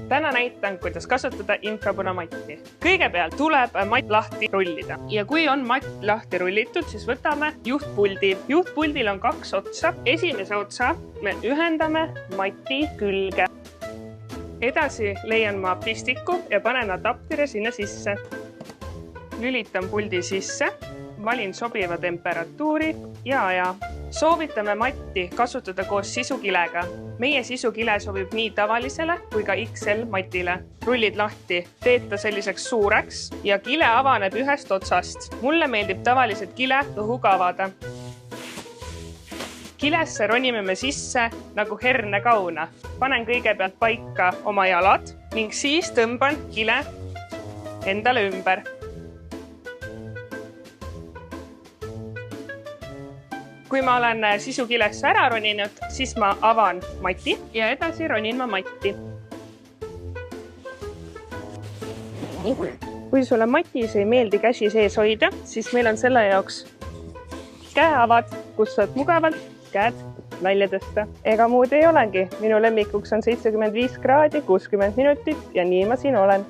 Täna näitan, kuidas kasutada infrapunamatti. Kõigepealt tuleb matt lahti rullida ja kui on matt lahti rullitud, siis võtame juhtpuldi. Juhtpuldil on 2 otsa. Esimese otsa me ühendame mati külge. Edasi leian ma pistiku ja panen adapteri sinna sisse. Lülitan puldi sisse, valin sobiva temperatuuri ja aja. Soovitame matti kasutada koos sisukilega. Meie sisukile sobib nii tavalisele kui ka XL matile. Rullid lahti, teed ta selliseks suureks ja kile avaneb ühest otsast. Mulle meeldib tavaliselt kile õhuga avada. Kilesse ronime me sisse nagu hernekauna. Panen kõigepealt paika oma jalad ning siis tõmban kile endale ümber. Kui ma olen sisukilesse ära roninud, siis ma avan mati ja edasi ronin ma matti. Kui sulle matis ei meeldi käsi sees hoida, siis meil on selle jaoks käeavad, kus saad mugavalt käed välja tõsta. Ega muud ei olegi. Minu lemmikuks on 75 kraadi, 60 minutit ja nii ma siin olen.